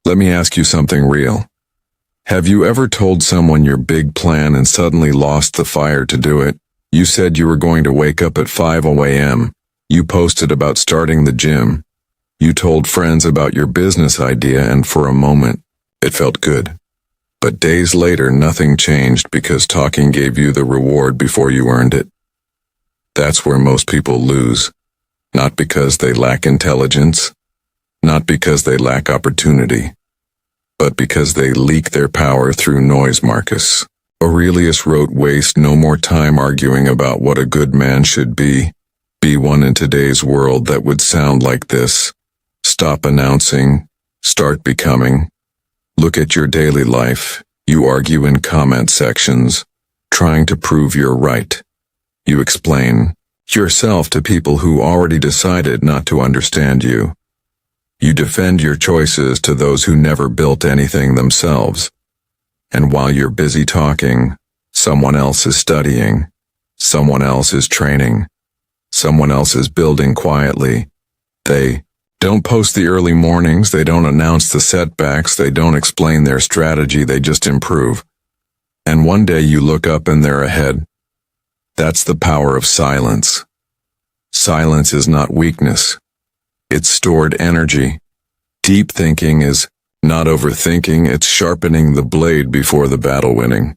Let me ask you something real. Have you ever told someone your big plan and suddenly lost the fire to do it? You said you were going to wake up at 5 a.m. You posted about starting the gym. You told friends about your business idea, and for a moment, it felt good. But days later, nothing changed because talking gave you the reward before you earned it. That's where most people lose. Not because they lack intelligence, not because they lack opportunity, but because they leak their power through noise. Marcus Aurelius wrote, "Waste no more time arguing about what a good man should be. Be one in today's world that would sound like this. Stop announcing, start becoming." Look at your daily life. You argue in comment sections, trying to prove you're right. You explain yourself to people who already decided not to understand you. You defend your choices to those who never built anything themselves. And while you're busy talking, someone else is studying, someone else is training, someone else is building quietly. They don't post the early mornings, they don't announce the setbacks, they don't explain their strategy, they just improve. And one day you look up and they're ahead. That's the power of silence. Silence is not weakness. It's stored energy. Deep thinking is not overthinking, it's sharpening the blade before the battle winning.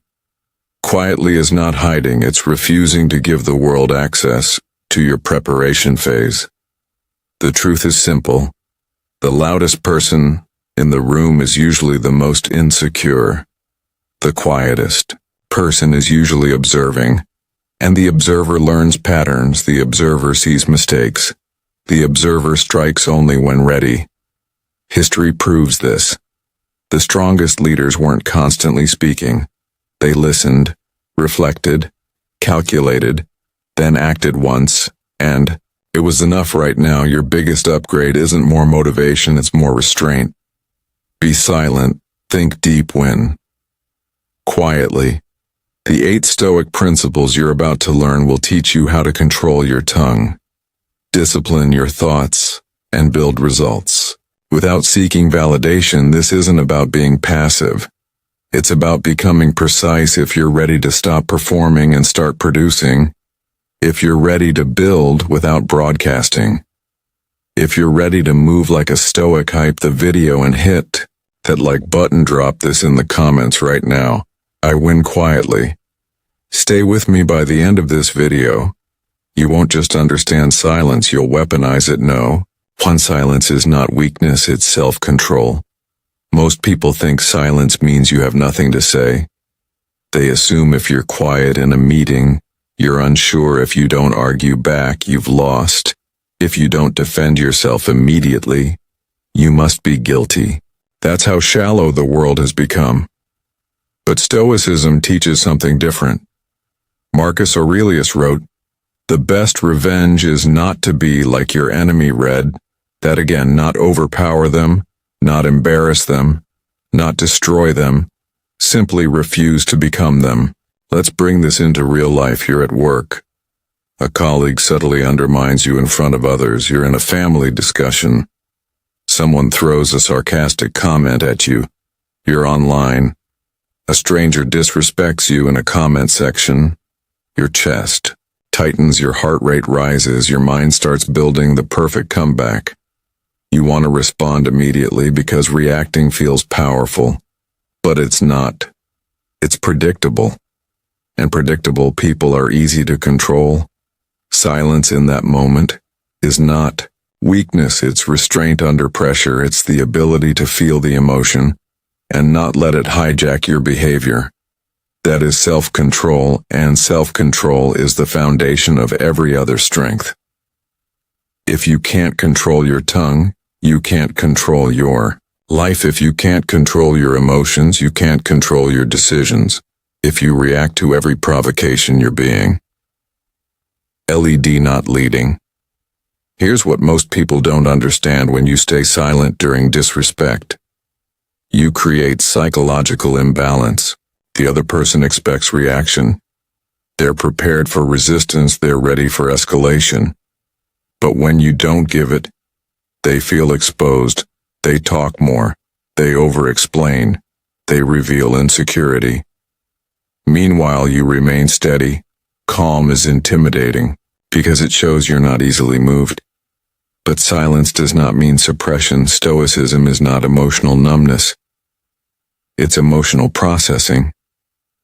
Quietly is not hiding, it's refusing to give the world access to your preparation phase. The truth is simple. The loudest person in the room is usually the most insecure. The quietest person is usually observing. And the observer learns patterns, the observer sees mistakes. The observer strikes only when ready. History proves this. The strongest leaders weren't constantly speaking. They listened, reflected, calculated, then acted once, and it was enough. Right now, your biggest upgrade isn't more motivation, it's more restraint. Be silent, think deep, win quietly. The 8 Stoic principles you're about to learn will teach you how to control your tongue, discipline your thoughts, and build results. Without seeking validation, this isn't about being passive. It's about becoming precise. If you're ready to stop performing and start producing, if you're ready to build without broadcasting, if you're ready to move like a Stoic, hype the video and hit that like button. Drop this in the comments right now. I win quietly. Stay with me. By the end of this video, you won't just understand silence, you'll weaponize it. No, silence is not weakness, it's self-control. Most people think silence means you have nothing to say. They assume if you're quiet in a meeting, you're unsure. If you don't argue back, you've lost. If you don't defend yourself immediately, you must be guilty. That's how shallow the world has become. But Stoicism teaches something different. Marcus Aurelius wrote, "The best revenge is not to be like your enemy." Read that again. Not overpower them, not embarrass them, not destroy them. Simply refuse to become them. Let's bring this into real life. You're at work. A colleague subtly undermines you in front of others. You're in a family discussion. Someone throws a sarcastic comment at you. You're online. A stranger disrespects you in a comment section. Your chest tightens, your heart rate rises, your mind starts building the perfect comeback. You want to respond immediately because reacting feels powerful, but it's not. It's predictable. And predictable people are easy to control. Silence in that moment is not weakness, it's restraint under pressure. It's the ability to feel the emotion and not let it hijack your behavior. That is self-control, and self-control is the foundation of every other strength. If you can't control your tongue, you can't control your life. If you can't control your emotions, you can't control your decisions. If you react to every provocation, you're being not leading. Here's what most people don't understand. When you stay silent during disrespect, you create psychological imbalance. The other person expects reaction. They're prepared for resistance, they're ready for escalation. But when you don't give it, they feel exposed, they talk more, They over-explain. They reveal insecurity. Meanwhile, you remain steady. Calm is intimidating, because it shows you're not easily moved. But silence does not mean suppression. Stoicism is not emotional numbness. It's emotional processing.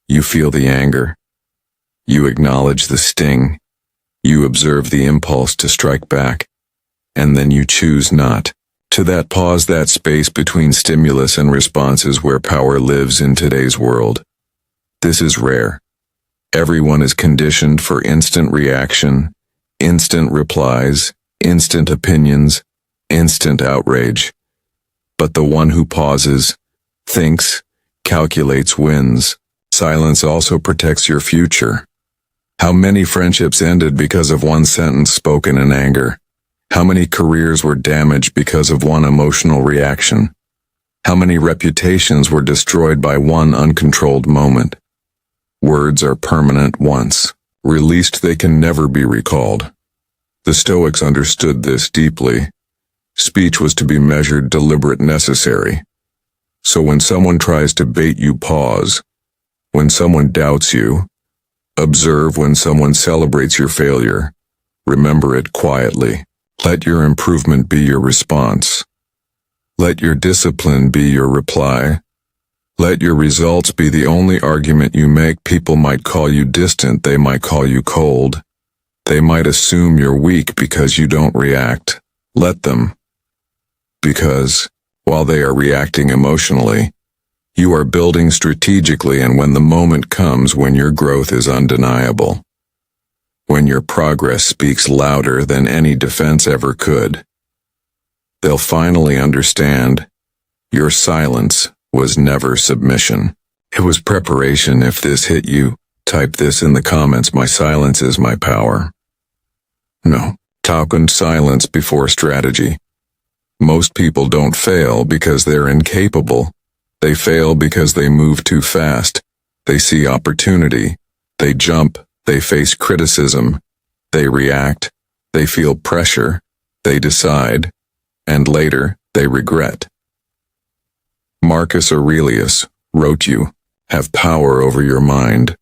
You feel the anger. You acknowledge the sting. You observe the impulse to strike back. And then you choose not. To that pause, that space between stimulus and response is where power lives in today's world. This is rare. Everyone is conditioned for instant reaction, instant replies, instant opinions, instant outrage. But the one who pauses, thinks, calculates wins. Silence also protects your future. How many friendships ended because of one sentence spoken in anger? How many careers were damaged because of one emotional reaction? How many reputations were destroyed by one uncontrolled moment? Words are permanent once. Released, they can never be recalled. The Stoics understood this deeply. Speech was to be measured, deliberate, necessary. So when someone tries to bait you, pause. When someone doubts you, observe. When someone celebrates your failure, remember it quietly. Let your improvement be your response. Let your discipline be your reply. Let your results be the only argument you make. People might call you distant, they might call you cold. They might assume you're weak because you don't react. Let them. Because, while they are reacting emotionally, you are building strategically, and when the moment comes when your growth is undeniable, when your progress speaks louder than any defense ever could, they'll finally understand your silence was never submission. It was preparation. If this hit you, type this in the comments. My silence is my power. No. Token silence before strategy. Most people don't fail because they're incapable. They fail because they move too fast. They see opportunity. They jump. They face criticism. They react. They feel pressure. They decide. And later, they regret. Marcus Aurelius wrote, "You have power over your mind.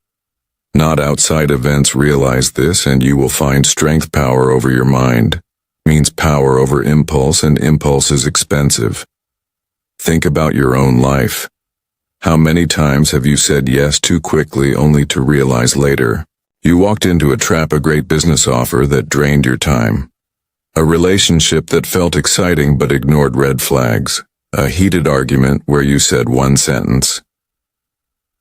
Not outside events. Realize this and you will find strength." Power over your mind means power over impulse, and impulse is expensive. Think about your own life. How many times have you said yes too quickly only to realize later you walked into a trap? A great business offer that drained your time. A relationship that felt exciting but ignored red flags. A heated argument where you said one sentence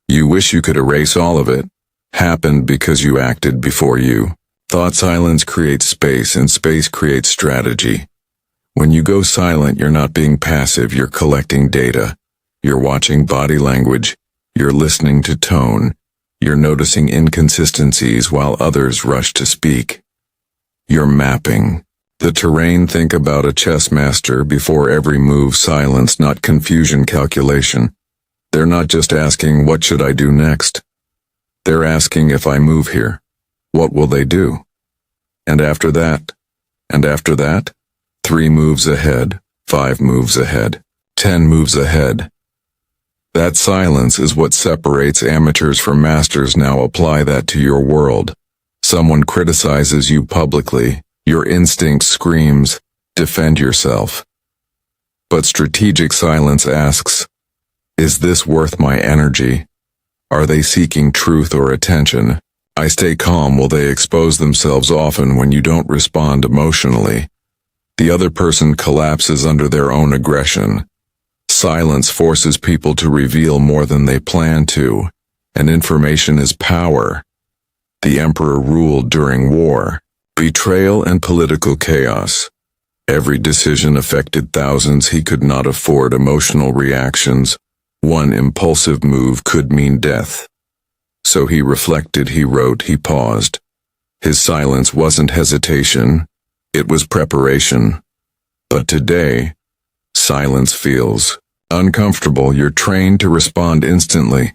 you wish you could erase all of it happened because you acted before you thought. Silence creates space, and space creates strategy. When you go silent, you're not being passive, you're collecting data. You're watching body language. You're listening to tone. You're noticing inconsistencies while others rush to speak. You're mapping the terrain. Think about a chess master before every move. Silence, not confusion. Calculation. They're not just asking, what should I do next? They're asking, if I move here, what will they do? And after that? And after that? 3 moves ahead, 5 moves ahead, 10 moves ahead. That silence is what separates amateurs from masters. Now apply that to your world. Someone criticizes you publicly. Your instinct screams, defend yourself. But strategic silence asks, is this worth my energy? Are they seeking truth or attention? I stay calm. Will they expose themselves? Often when you don't respond emotionally, the other person collapses under their own aggression. Silence forces people to reveal more than they plan to, and information is power. The emperor ruled during war, betrayal, and political chaos. Every decision affected thousands. He could not afford emotional reactions. One impulsive move could mean death. So he reflected, he wrote, he paused. His silence wasn't hesitation, it was preparation. But today, silence feels uncomfortable. You're trained to respond instantly.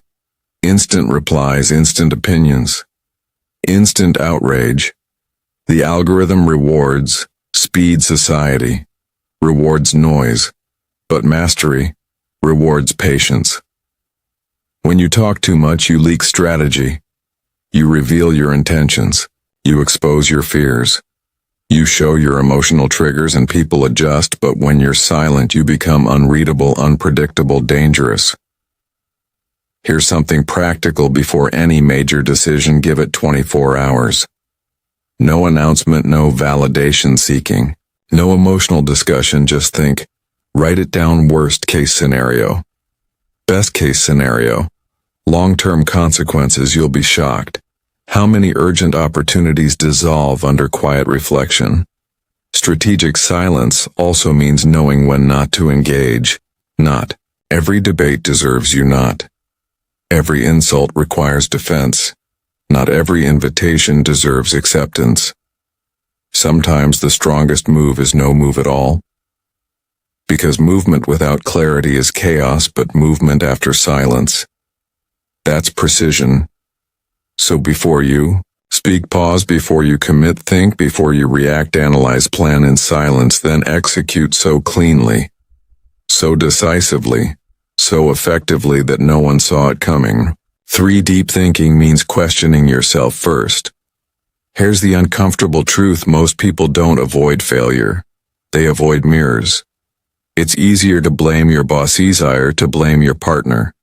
Instant replies, instant opinions, instant outrage. The algorithm rewards speed. Society rewards noise. But mastery rewards patience. When you talk too much, you leak strategy. You reveal your intentions. You expose your fears. You show your emotional triggers and people adjust, but when you're silent, you become unreadable, unpredictable, dangerous. Here's something practical before any major decision: give it 24 hours. No announcement, no validation seeking, no emotional discussion, just think. Write it down. Worst case scenario. Best case scenario. Long-term consequences. You'll be shocked how many urgent opportunities dissolve under quiet reflection. Strategic silence also means knowing when not to engage. Not every debate deserves you. Not every insult requires defense. Not every invitation deserves acceptance. Sometimes the strongest move is no move at all. Because movement without clarity is chaos, but movement after silence, that's precision. So before you speak, pause. Before you commit, think. Before you react, analyze. Plan in silence, then execute so cleanly, so decisively, so effectively that no one saw it coming. 3. Deep thinking means questioning yourself first. Here's the uncomfortable truth: most people don't avoid failure. They avoid mirrors. It's easier to blame your boss, easier to blame your partner,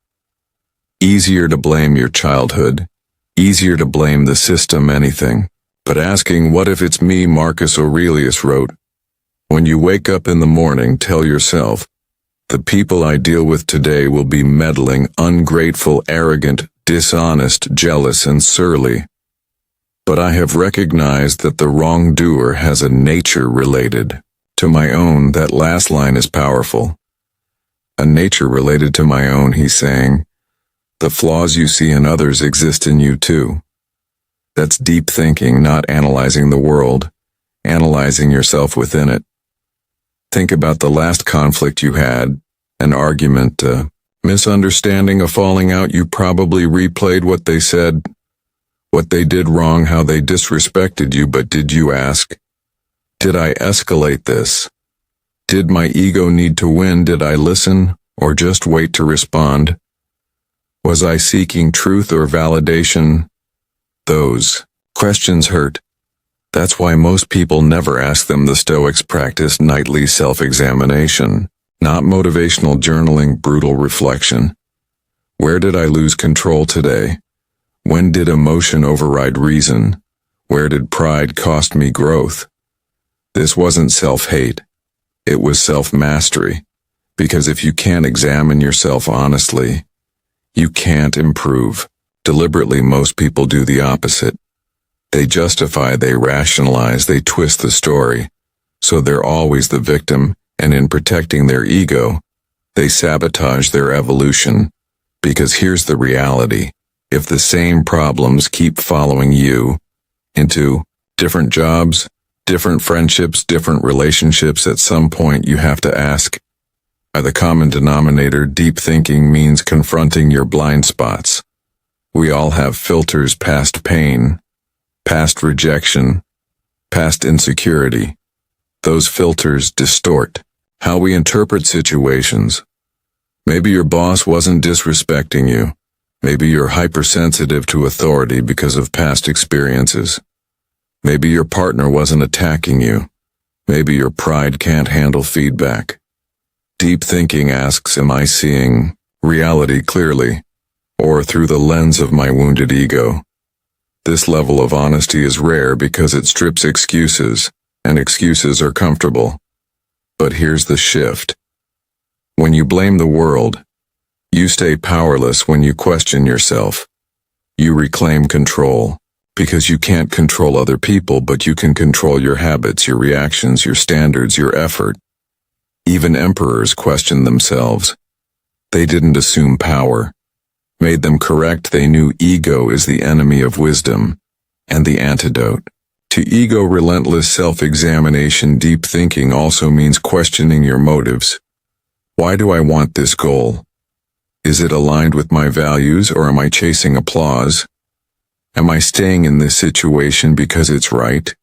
easier to blame your childhood, easier to blame the system, anything. But asking, what if it's me? Marcus Aurelius wrote, when you wake up in the morning, tell yourself, the people I deal with today will be meddling, ungrateful, arrogant, dishonest, jealous, and surly. But I have recognized that the wrongdoer has a nature related to my own. That last line is powerful. A nature related to my own, he's saying. The flaws you see in others exist in you too. That's deep thinking, not analyzing the world, analyzing yourself within it. Think about the last conflict you had, an argument, a misunderstanding, a falling out. You probably replayed what they said, what they did wrong, how they disrespected you, but did you ask, did I escalate this? Did my ego need to win? Did I listen, or just wait to respond? Was I seeking truth or validation? Those questions hurt. That's why most people never ask them. The Stoics practice nightly self-examination, not motivational journaling, brutal reflection. Where did I lose control today? When did emotion override reason? Where did pride cost me growth? This wasn't self-hate. It was self-mastery. Because if you can't examine yourself honestly, you can't improve. Deliberately, most people do the opposite. They justify, they rationalize, they twist the story, so they're always the victim, and in protecting their ego, they sabotage their evolution. Because here's the reality: if the same problems keep following you into different jobs, different friendships, different relationships, at some point you have to ask, are the common denominator? Deep thinking means confronting your blind spots. We all have filters: past pain, past rejection, past insecurity. Those filters distort how we interpret situations. Maybe your boss wasn't disrespecting you. Maybe you're hypersensitive to authority because of past experiences. Maybe your partner wasn't attacking you. Maybe your pride can't handle feedback. Deep thinking asks, am I seeing reality clearly, or through the lens of my wounded ego? This level of honesty is rare because it strips excuses, and excuses are comfortable. But here's the shift. When you blame the world, you stay powerless. When you question yourself, you reclaim control. Because you can't control other people, but you can control your habits, your reactions, your standards, your effort. Even emperors questioned themselves. They didn't assume power made them correct. They knew ego is the enemy of wisdom, and the antidote to ego: relentless self-examination. Deep thinking also means questioning your motives. Why do I want this goal? Is it aligned with my values, or am I chasing applause? Am I staying in this situation because it's right,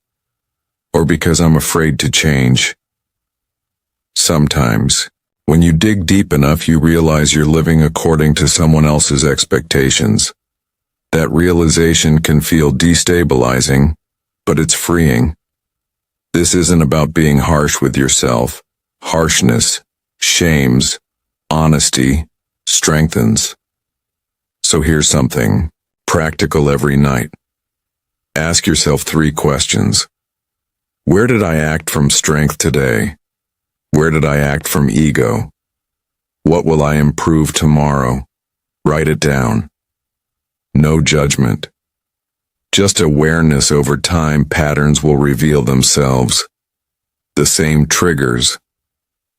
or because I'm afraid to change? Sometimes, When you dig deep enough, you realize you're living according to someone else's expectations. That realization can feel destabilizing, but it's freeing. This isn't about being harsh with yourself. Harshness shames, honesty strengthens. So here's something practical every night. Ask yourself 3 questions. Where did I act from strength today? Where did I act from ego? What will I improve tomorrow? Write it down. No judgment. Just awareness. Over time, patterns will reveal themselves. The same triggers,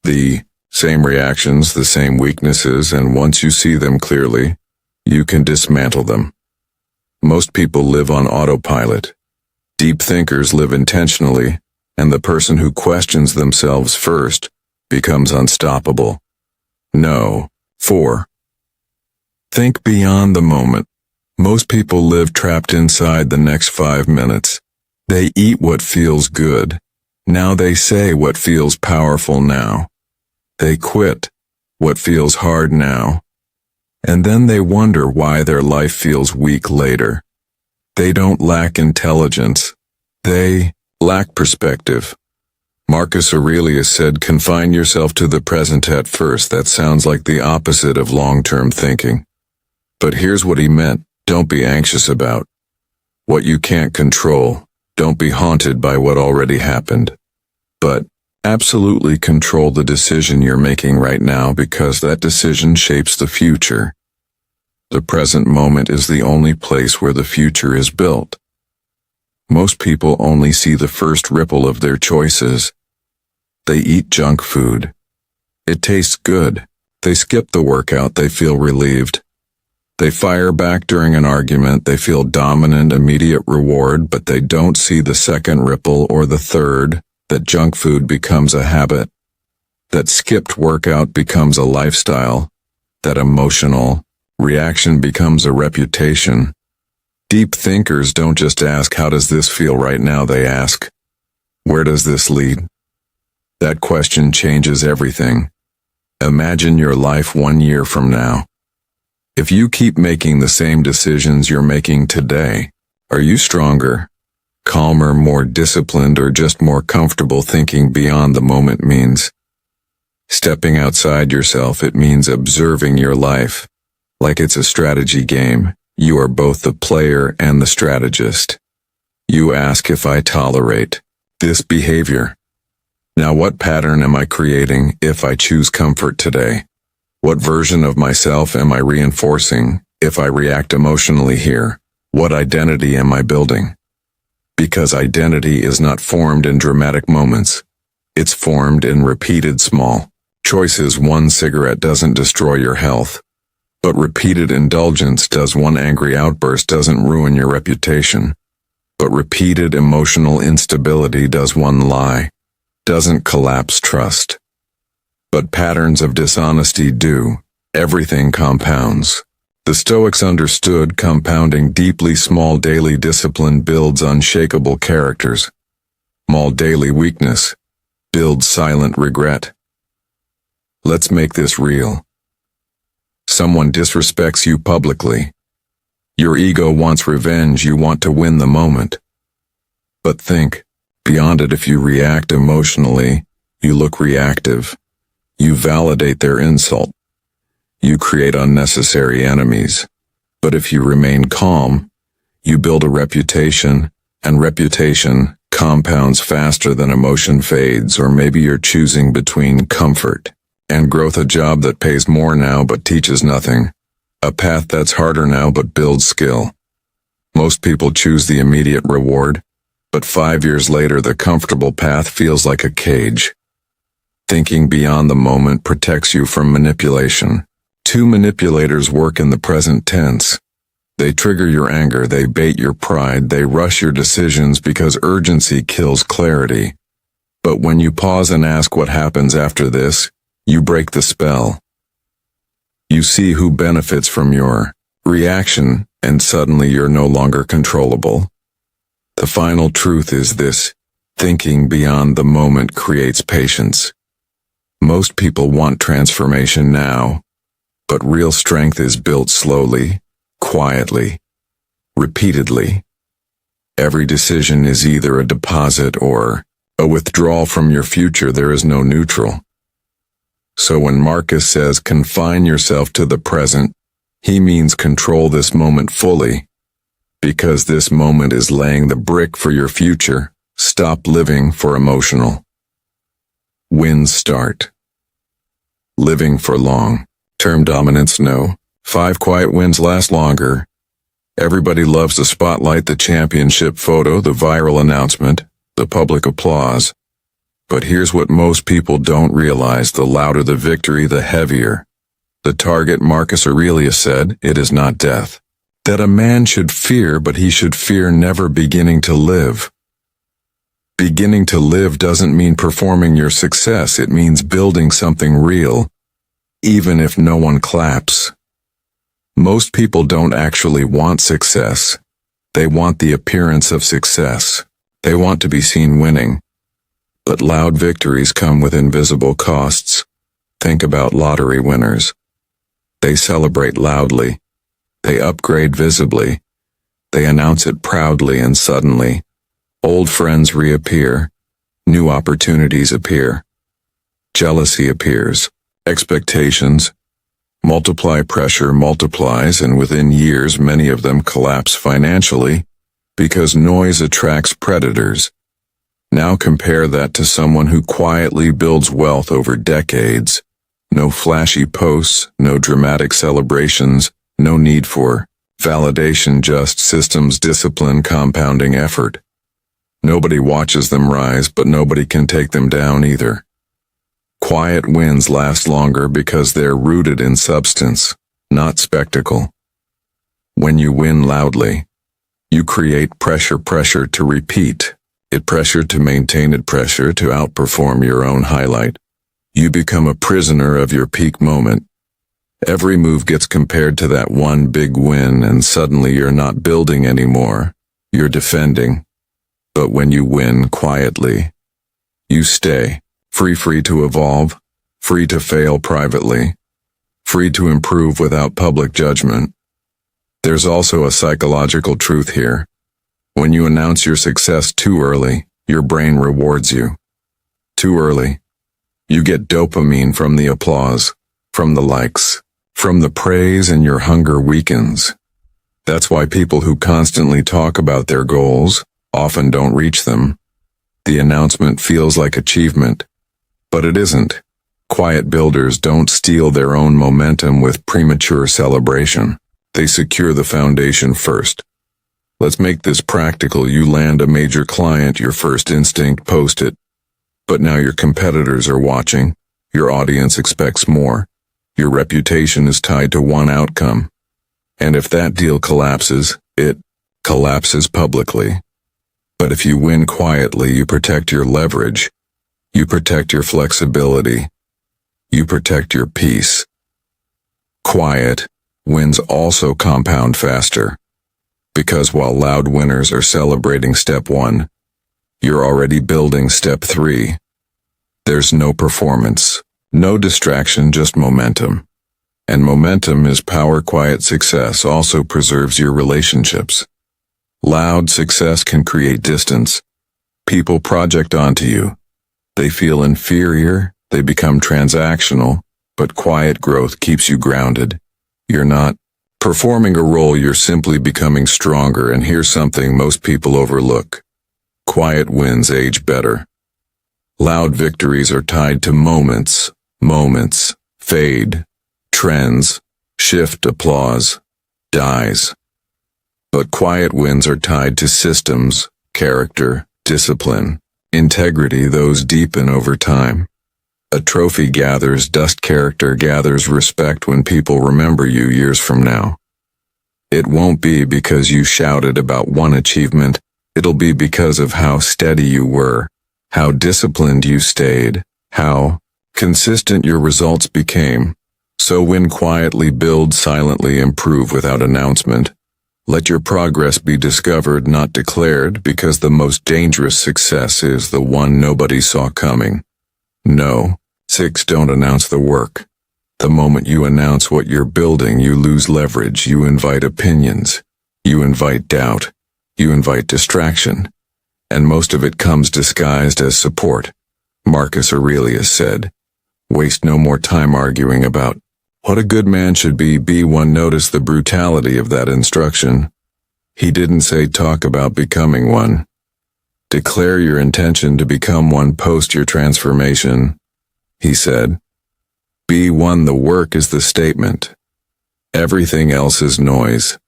the same reactions, the same weaknesses, and once you see them clearly, you can dismantle them. Most people live on autopilot. Deep thinkers live intentionally, and the person who questions themselves first becomes unstoppable. No. 4. Think beyond the moment. Most people live trapped inside the next 5 minutes. They eat what feels good. Now they say what feels powerful now. They quit what feels hard now. And then they wonder why their life feels weak later. They don't lack intelligence. They lack perspective. Marcus Aurelius said, confine yourself to the present at first. That sounds like the opposite of long-term thinking. But here's what he meant. Don't be anxious about what you can't control. Don't be haunted by what already happened. But absolutely control the decision you're making right now, because that decision shapes the future. The present moment is the only place where the future is built. Most people only see the first ripple of their choices. They eat junk food. It tastes good. They skip the workout. They feel relieved. They fire back during an argument. They feel dominant, immediate reward, but they don't see the second ripple or the third, that junk food becomes a habit, that skipped workout becomes a lifestyle, that emotional reaction becomes a reputation. Deep thinkers don't just ask, how does this feel right now? They ask, where does this lead? That question changes everything. Imagine your life 1 year from now. If you keep making the same decisions you're making today, are you stronger, calmer, more disciplined, or just more comfortable? Thinking beyond the moment means stepping outside yourself. It means observing your life like it's a strategy game. You are both the player and the strategist. You ask, if I tolerate this behavior, now what pattern am I creating if I choose comfort today? What version of myself am I reinforcing if I react emotionally here? What identity am I building? Because identity is not formed in dramatic moments. It's formed in repeated small choices. 1 cigarette doesn't destroy your health, but repeated indulgence does. 1 angry outburst doesn't ruin your reputation, but repeated emotional instability does. 1 lie doesn't collapse trust, but patterns of dishonesty do. Everything compounds. The Stoics understood compounding deeply. Small daily discipline builds unshakable characters. Small daily weakness builds silent regret. Let's make this real. Someone disrespects you publicly. Your ego wants revenge. You want to win the moment. But think beyond it. If you react emotionally, you look reactive. You validate their insult. You create unnecessary enemies. But if you remain calm, you build a reputation, and reputation compounds faster than emotion fades. Or maybe you're choosing between comfort and growth, a job that pays more now but teaches nothing, a path that's harder now but builds skill. Most people choose the immediate reward, but 5 years later the comfortable path feels like a cage. Thinking beyond the moment protects you from manipulation. 2 manipulators work in the present tense. They trigger your anger, they bait your pride, they rush your decisions because urgency kills clarity. But when you pause and ask what happens after this, you break the spell. You see who benefits from your reaction, and suddenly you're no longer controllable. The final truth is this: thinking beyond the moment creates patience. Most people want transformation now, but real strength is built slowly, quietly, repeatedly. Every decision is either a deposit or a withdrawal from your future. There is no neutral. So when Marcus says confine yourself to the present, he means control this moment fully, because this moment is laying the brick for your future. Stop living for emotional wins. Start living for long-term dominance. No. 5 quiet wins last longer. Everybody loves the spotlight, the championship photo, the viral announcement, the public applause. But here's what most people don't realize: the louder the victory, the heavier the target. Marcus Aurelius said, "It is not death that a man should fear, but he should fear never beginning to live." Beginning to live doesn't mean performing your success. It means building something real, even if no one claps. Most people don't actually want success. They want the appearance of success. They want to be seen winning. But loud victories come with invisible costs. Think about lottery winners. They celebrate loudly. They upgrade visibly. They announce it proudly, and suddenly, old friends reappear. New opportunities appear. Jealousy appears. Expectations multiply. Pressure multiplies, and within years many of them collapse financially because noise attracts predators. Now compare that to someone who quietly builds wealth over decades. No flashy posts, no dramatic celebrations, no need for validation, just systems, discipline, compounding effort. Nobody watches them rise, but nobody can take them down either. Quiet wins last longer because they're rooted in substance, not spectacle. When you win loudly, you create pressure to repeat it, pressure to maintain it, pressure to outperform your own highlight. You become a prisoner of your peak moment. Every move gets compared to that one big win, and suddenly you're not building anymore. You're defending. But when you win quietly, you stay. Free to evolve, free to fail privately, free to improve without public judgment. There's also a psychological truth here. When you announce your success too early, your brain rewards you. Too early. You get dopamine from the applause, from the likes, from the praise, and your hunger weakens. That's why people who constantly talk about their goals often don't reach them. The announcement feels like achievement, but it isn't. Quiet builders don't steal their own momentum with premature celebration. They secure the foundation first. Let's make this practical. You land a major client, your first instinct, post it. But now your competitors are watching. Your audience expects more. Your reputation is tied to one outcome. And if that deal collapses, it collapses publicly. But if you win quietly, you protect your leverage. You protect your flexibility. You protect your peace. Quiet wins also compound faster. Because while loud winners are celebrating step 1, you're already building step 3. There's no performance, no distraction, just momentum. And momentum is power. Quiet success also preserves your relationships. Loud success can create distance. People project onto you. They feel inferior, they become transactional, but quiet growth keeps you grounded. You're not performing a role, you're simply becoming stronger. And here's something most people overlook. Quiet wins age better. Loud victories are tied to moments. Moments fade. Trends shift. Applause dies. But quiet wins are tied to systems, character, discipline, integrity. Those deepen over time. A trophy gathers dust, character gathers respect. When people remember you years from now, it won't be because you shouted about one achievement, it'll be because of how steady you were, how disciplined you stayed, how consistent your results became. So win quietly, build silently, improve without announcement. Let your progress be discovered, not declared, because the most dangerous success is the one nobody saw coming. No 6. Don't announce the work. The moment you announce what you're building, you lose leverage, you invite opinions, you invite doubt, you invite distraction, and most of it comes disguised as support. Marcus Aurelius said, "Waste no more time arguing about what a good man should be. Be one." Notice the brutality of that instruction. He didn't say talk about becoming one. Declare your intention to become one. Post your transformation. He said, be one. The work is the statement. Everything else is noise.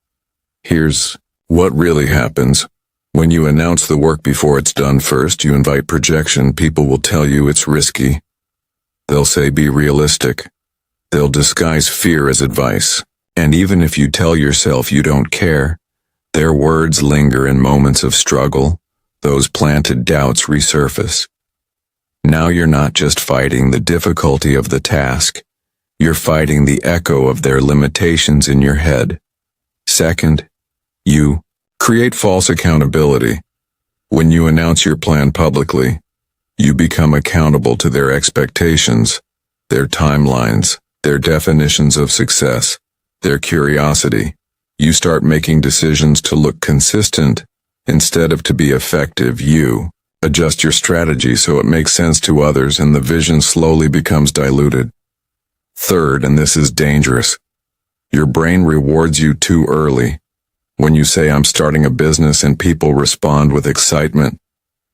Here's what really happens. When you announce the work before it's done, first, you invite projection. People will tell you it's risky. They'll say be realistic. They'll disguise fear as advice. And even if you tell yourself you don't care, their words linger in moments of struggle. Those planted doubts resurface. Now you're not just fighting the difficulty of the task, you're fighting the echo of their limitations in your head. Second, you create false accountability. When you announce your plan publicly, you become accountable to their expectations, their timelines, their definitions of success, their curiosity. You start making decisions to look consistent instead of to be effective. You adjust your strategy so it makes sense to others, and the vision slowly becomes diluted. Third, and this is dangerous, your brain rewards you too early. When you say I'm starting a business and people respond with excitement,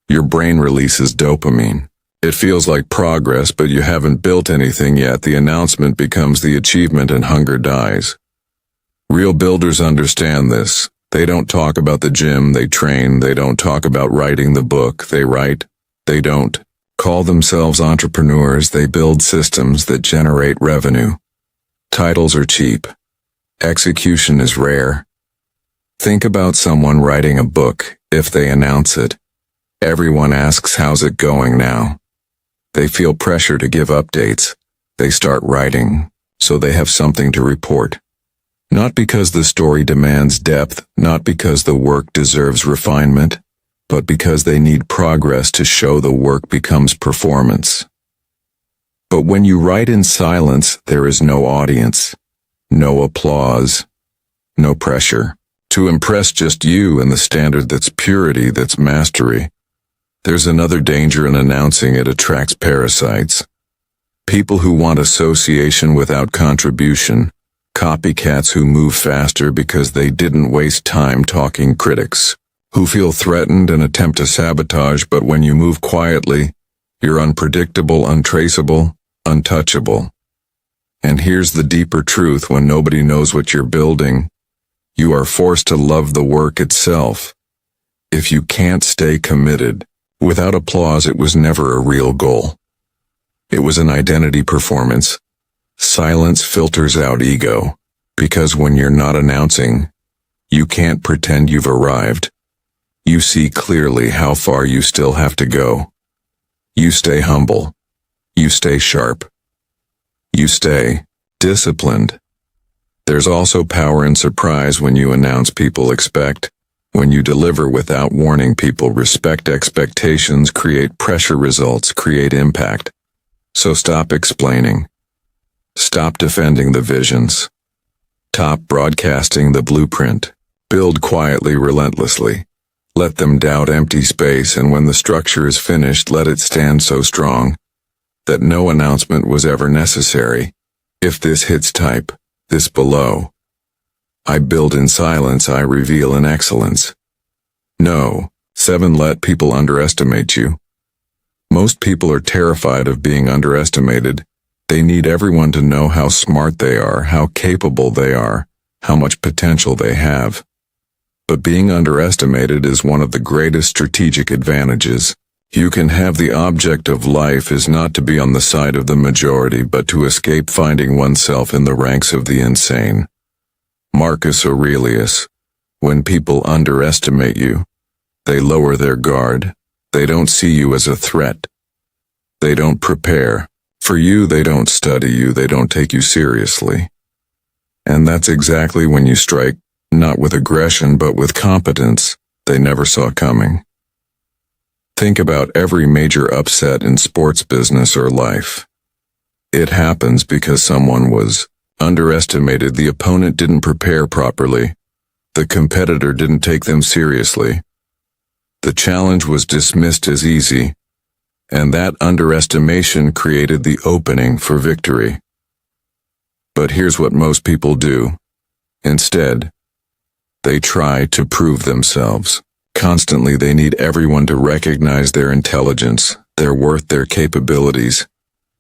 your brain releases dopamine. It feels like progress, but you haven't built anything yet. The announcement becomes the achievement and hunger dies. Real builders understand this. They don't talk about the gym they train. They don't talk about writing the book they write. They don't call themselves entrepreneurs. They build systems that generate revenue. Titles are cheap. Execution is rare. Think about someone writing a book. If they announce it, everyone asks, how's it going now? They feel pressure to give updates. They start writing, so they have something to report. Not because the story demands depth, not because the work deserves refinement, but because they need progress to show the work becomes performance. But when you write in silence, there is no audience, no applause, no pressure to impress, just you and the standard that's purity, that's mastery. There's another danger in announcing. It attracts parasites. People who want association without contribution. Copycats who move faster because they didn't waste time talking. Critics who feel threatened and attempt to sabotage, but when you move quietly, you're unpredictable, untraceable, untouchable. And here's the deeper truth: when nobody knows what you're building, you are forced to love the work itself. If you can't stay committed, without applause, it was never a real goal. It was an identity performance. Silence filters out ego, because when you're not announcing, you can't pretend you've arrived. You see clearly how far you still have to go. You stay humble. You stay sharp. You stay disciplined. There's also power in surprise. When you announce, people expect. When you deliver without warning, people respect. Expectations create pressure, results create impact. So stop explaining. Stop defending the visions. Stop broadcasting the blueprint. Build quietly, relentlessly. Let them doubt empty space, and when the structure is finished, let it stand so strong that no announcement was ever necessary. If this hits, type this below. I build in silence, I reveal in excellence. No. 7. Let people underestimate you. Most people are terrified of being underestimated. They need everyone to know how smart they are, how capable they are, how much potential they have. But being underestimated is one of the greatest strategic advantages. You can have. The object of life is not to be on the side of the majority, but to escape finding oneself in the ranks of the insane. Marcus Aurelius. When people underestimate you, they lower their guard. They don't see you as a threat. They don't prepare for you. They don't study you. They don't take you seriously. And that's exactly when you strike, not with aggression, but with competence they never saw coming. Think about every major upset in sports, business, or life. It happens because someone was underestimated. The opponent didn't prepare properly. The competitor didn't take them seriously. The challenge was dismissed as easy, and that underestimation created the opening for victory. But here's what most people do. Instead, they try to prove themselves. Constantly, they need everyone to recognize their intelligence, their worth, their capabilities.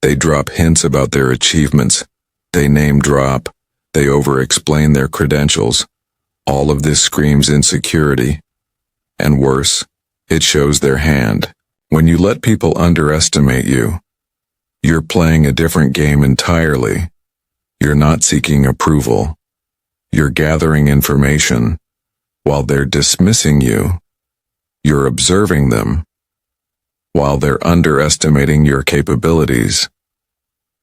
They drop hints about their achievements. They name drop. They over-explain their credentials. All of this screams insecurity. And worse, it shows their hand. When you let people underestimate you, you're playing a different game entirely. You're not seeking approval. You're gathering information. While they're dismissing you, you're observing them. While they're underestimating your capabilities,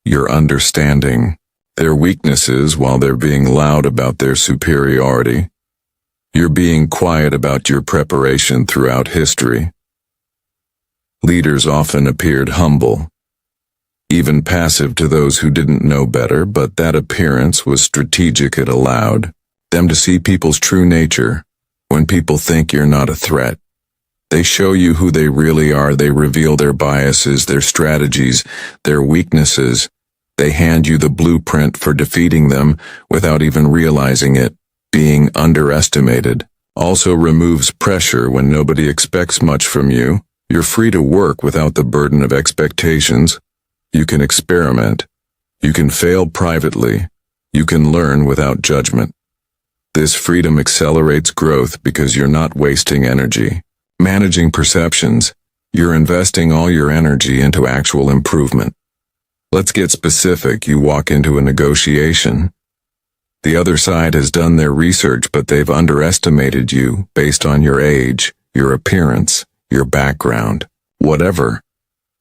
you're understanding their weaknesses. While they're being loud about their superiority, you're being quiet about your preparation throughout history. Leaders often appeared humble, even passive to those who didn't know better, but that appearance was strategic. It allowed them to see people's true nature. When people think you're not a threat, they show you who they really are. They reveal their biases, their strategies, their weaknesses. They hand you the blueprint for defeating them without even realizing it. Being underestimated also removes pressure. When nobody expects much from you, you're free to work without the burden of expectations. You can experiment. You can fail privately. You can learn without judgment. This freedom accelerates growth because you're not wasting energy managing perceptions. You're investing all your energy into actual improvement. Let's get specific. You walk into a negotiation. The other side has done their research, but they've underestimated you based on your age, your appearance, your background, whatever.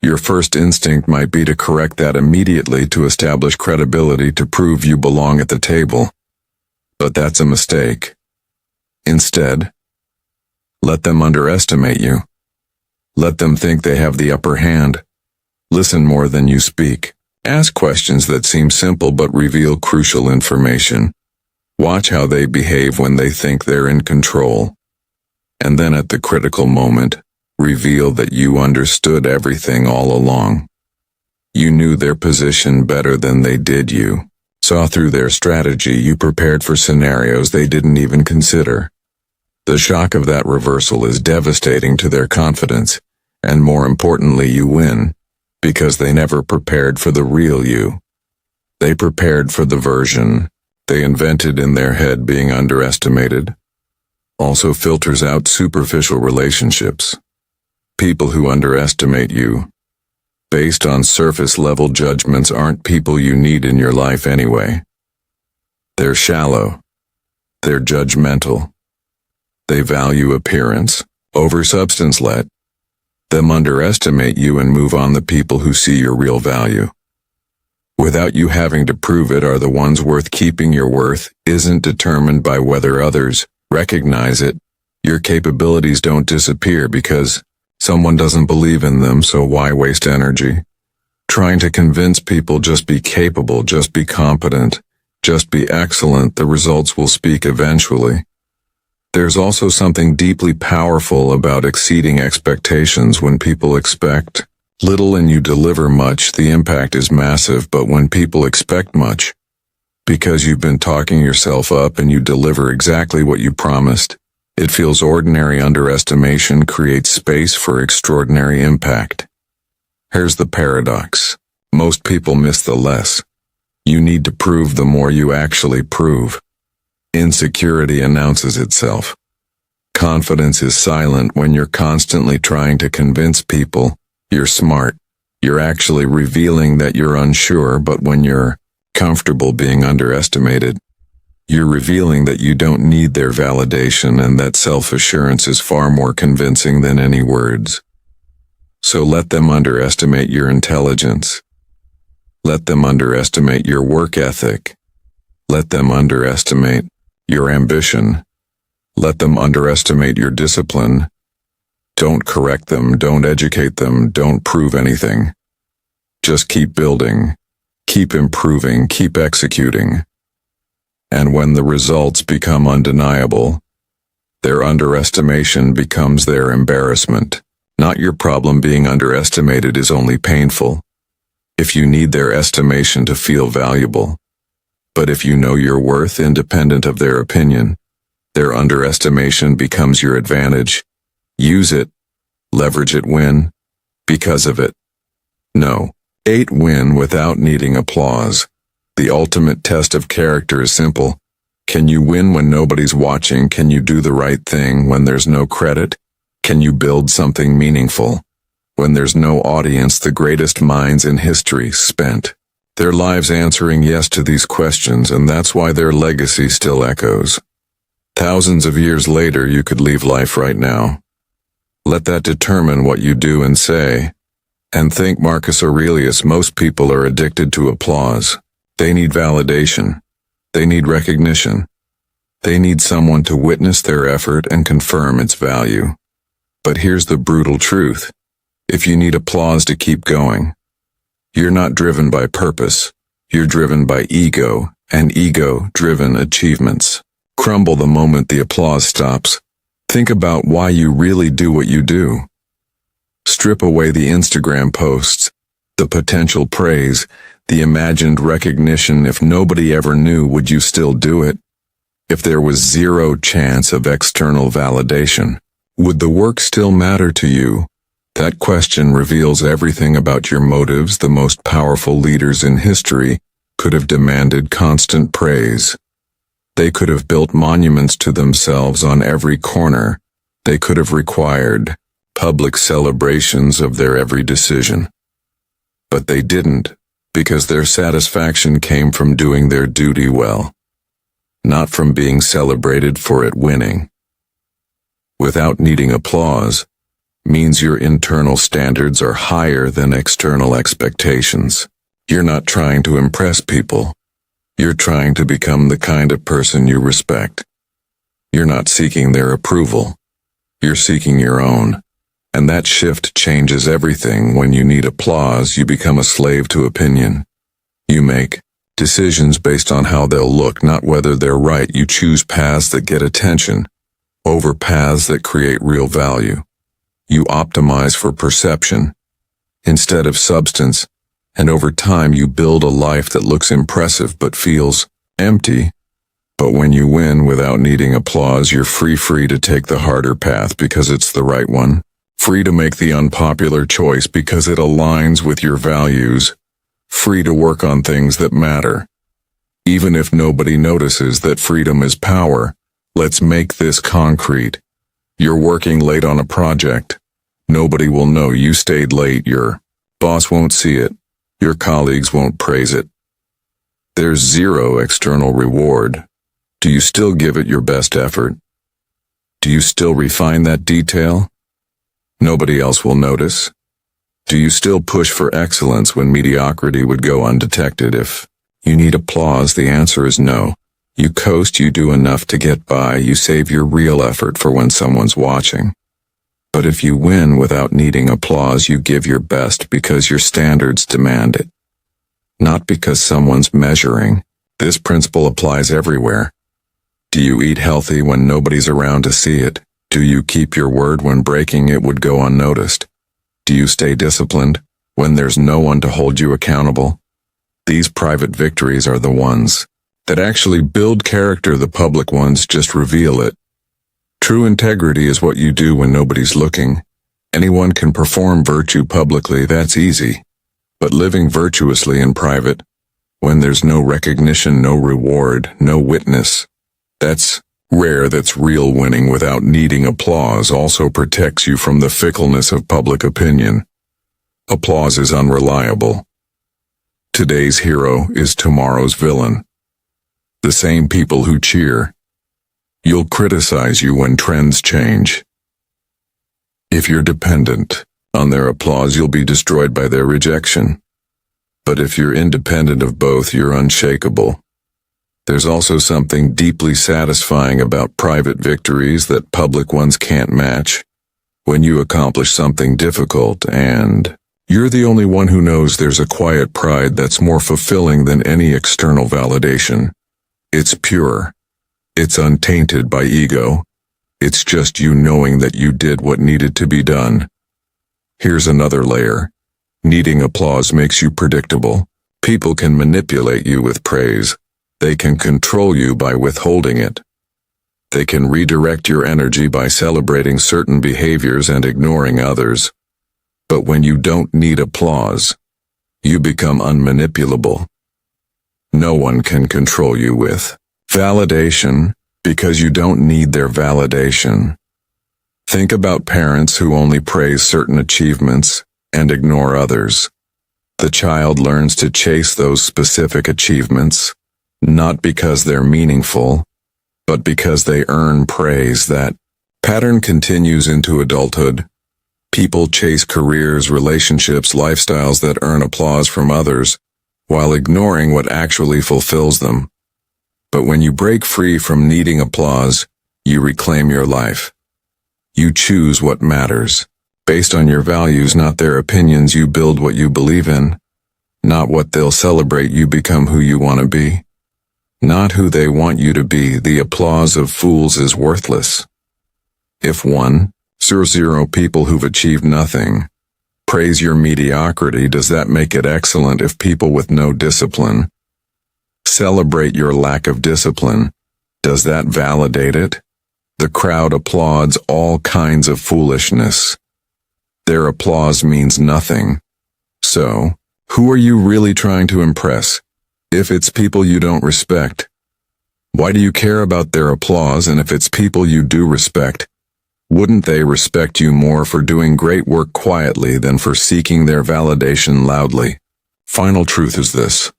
Your first instinct might be to correct that immediately, to establish credibility, to prove you belong at the table. But that's a mistake. Instead, let them underestimate you. Let them think they have the upper hand. Listen more than you speak. Ask questions that seem simple but reveal crucial information. Watch how they behave when they think they're in control. And then at the critical moment, reveal that you understood everything all along. You knew their position better than they did you. Saw through their strategy. You prepared for scenarios they didn't even consider. The shock of that reversal is devastating to their confidence, and more importantly, you win, because they never prepared for the real you. They prepared for the version they invented in their head. Being underestimated also filters out superficial relationships. People who underestimate you based on surface-level judgments aren't people you need in your life anyway. They're shallow. They're judgmental. They value appearance over substance. Let them underestimate you and move on. The people who see your real value without you having to prove it are the ones worth keeping. Your worth isn't determined by whether others recognize it. Your capabilities don't disappear because someone doesn't believe in them, so why waste energy trying to convince people? Just be capable, just be competent, just be excellent. The results will speak eventually. There's also something deeply powerful about exceeding expectations. When people expect little and you deliver much, the impact is massive. But when people expect much, because you've been talking yourself up and you deliver exactly what you promised, it feels ordinary. Underestimation creates space for extraordinary impact. Here's the paradox. Most people miss the less you need to prove, the more you actually prove. Insecurity announces itself. Confidence is silent. When you're constantly trying to convince people you're smart, you're actually revealing that you're unsure. But when you're comfortable being underestimated, you're revealing that you don't need their validation, and that self-assurance is far more convincing than any words. So let them underestimate your intelligence. Let them underestimate your work ethic. Let them underestimate your ambition. Let them underestimate your discipline. Don't correct them, don't educate them, don't prove anything. Just keep building. Keep improving, keep executing. And when the results become undeniable, their underestimation becomes their embarrassment. Not your problem being underestimated is only painful if you need their estimation to feel valuable. But if you know your worth independent of their opinion, their underestimation becomes your advantage. Use it, leverage it, win because of it. No. 8. Win without needing applause. The ultimate test of character is simple. Can you win when nobody's watching? Can you do the right thing when there's no credit? Can you build something meaningful when there's no audience? The greatest minds in history spent their lives answering yes to these questions, and that's why their legacy still echoes. Thousands of years later, you could leave life right now. Let that determine what you do and say. And think Marcus Aurelius, most people are addicted to applause. They need validation. They need recognition. They need someone to witness their effort and confirm its value. But here's the brutal truth. If you need applause to keep going, you're not driven by purpose. You're driven by ego, and ego-driven achievements crumble the moment the applause stops. Think about why you really do what you do. Strip away the Instagram posts, the potential praise, the imagined recognition. If nobody ever knew, would you still do it? If there was zero chance of external validation, would the work still matter to you? That question reveals everything about your motives. The most powerful leaders in history could have demanded constant praise. They could have built monuments to themselves on every corner. They could have required public celebrations of their every decision. But they didn't, because their satisfaction came from doing their duty well, not from being celebrated for it winning. Without needing applause means your internal standards are higher than external expectations. You're not trying to impress people. You're trying to become the kind of person you respect. You're not seeking their approval. You're seeking your own. And that shift changes everything. When you need applause, you become a slave to opinion. You make decisions based on how they'll look, not whether they're right. You choose paths that get attention over paths that create real value. You optimize for perception instead of substance, and over time you build a life that looks impressive but feels empty. But when you win without needing applause, you're free to take the harder path because it's the right one. Free to make the unpopular choice because it aligns with your values. Free to work on things that matter. Even if nobody notices that freedom is power, let's make this concrete. You're working late on a project. Nobody will know you stayed late. Your boss won't see it. Your colleagues won't praise it. There's zero external reward. Do you still give it your best effort? Do you still refine that detail? Nobody else will notice. Do you still push for excellence when mediocrity would go undetected? If you need applause, the answer is no. You coast, you do enough to get by, you save your real effort for when someone's watching. But if you win without needing applause, you give your best because your standards demand it, not because someone's measuring. This principle applies everywhere. Do you eat healthy when nobody's around to see it? Do you keep your word when breaking it would go unnoticed? Do you stay disciplined when there's no one to hold you accountable? These private victories are the ones that actually build character. The public ones just reveal it. True integrity is what you do when nobody's looking. Anyone can perform virtue publicly, that's easy. But living virtuously in private, when there's no recognition, no reward, no witness, that's rare. That's real. Winning without needing applause also protects you from the fickleness of public opinion. Applause is unreliable. Today's hero is tomorrow's villain. The same people who cheer you'll criticize you when trends change. If you're dependent on their applause, you'll be destroyed by their rejection. But if you're independent of both, you're unshakable. There's also something deeply satisfying about private victories that public ones can't match. When you accomplish something difficult and You're the only one who knows there's a quiet pride that's more fulfilling than any external validation. It's pure. It's untainted by ego. It's just you knowing that you did what needed to be done. Here's another layer. Needing applause makes you predictable. People can manipulate you with praise. They can control you by withholding it. They can redirect your energy by celebrating certain behaviors and ignoring others. But when you don't need applause, you become unmanipulable. No one can control you with validation because you don't need their validation. Think about parents who only praise certain achievements and ignore others. The child learns to chase those specific achievements, not because they're meaningful, but because they earn praise. That pattern continues into adulthood. People chase careers, relationships, lifestyles that earn applause from others, while ignoring what actually fulfills them. But when you break free from needing applause, you reclaim your life. You choose what matters. Based on your values, not their opinions, you build what you believe in. Not what they'll celebrate, you become who you want to be. Not who they want you to be. The applause of fools is worthless. If 1,000 people who've achieved nothing praise your mediocrity, does that make it excellent? If people with no discipline celebrate your lack of discipline, does that validate it? The crowd applauds all kinds of foolishness. Their applause means nothing. So, who are you really trying to impress? If it's people you don't respect, why do you care about their applause? And if it's people you do respect, wouldn't they respect you more for doing great work quietly than for seeking their validation loudly? Final truth is this: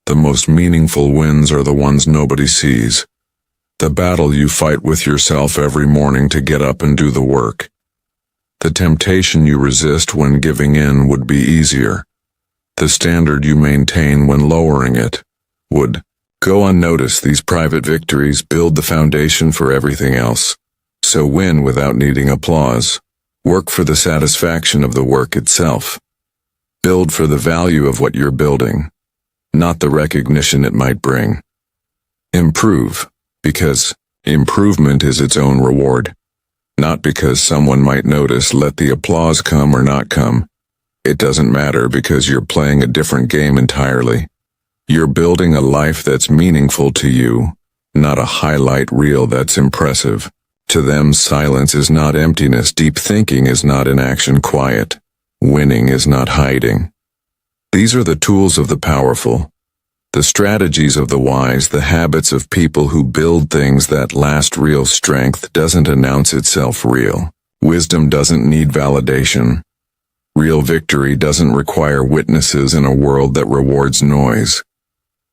the most meaningful wins are the ones nobody sees. The battle you fight with yourself every morning to get up and do the work. The temptation you resist when giving in would be easier. The standard you maintain when lowering it would go unnoticed. These private victories build the foundation for everything else. So win without needing applause. Work for the satisfaction of the work itself. Build for the value of what you're building, not the recognition it might bring. Improve, because improvement is its own reward. Not because someone might notice. Let the applause come or not come. It doesn't matter, because you're playing a different game entirely. You're building a life that's meaningful to you, not a highlight reel that's impressive. To them, silence is not emptiness. Deep thinking is not inaction. Quiet winning is not hiding. These are the tools of the powerful, the strategies of the wise, the habits of people who build things that last. Real strength doesn't announce itself. Real wisdom doesn't need validation. Real victory doesn't require witnesses in a world that rewards noise.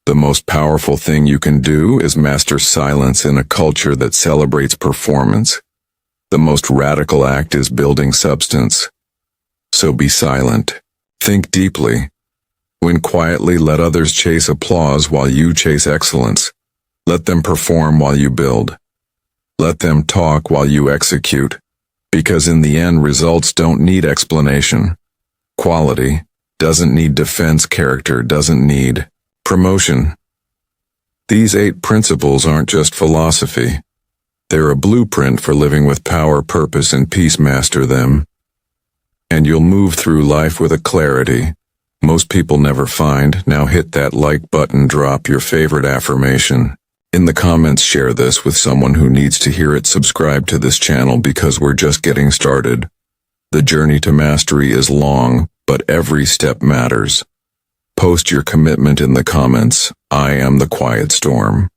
The most powerful thing you can do is master silence in a culture that celebrates performance. The most radical act is building substance. So be silent. Think deeply. Win quietly. Let others chase applause while you chase excellence. Let them perform while you build. Let them talk while you execute. Because in the end, results don't need explanation. Quality doesn't need defense. Character doesn't need promotion. These 8 principles aren't just philosophy. They're a blueprint for living with power, purpose, and peace. Master them, and you'll move through life with a clarity most people never find. Now hit that like button, drop your favorite affirmation in the comments, share this with someone who needs to hear it. Subscribe to this channel because we're just getting started. The journey to mastery is long, but every step matters. Post your commitment in the comments. I am the quiet storm.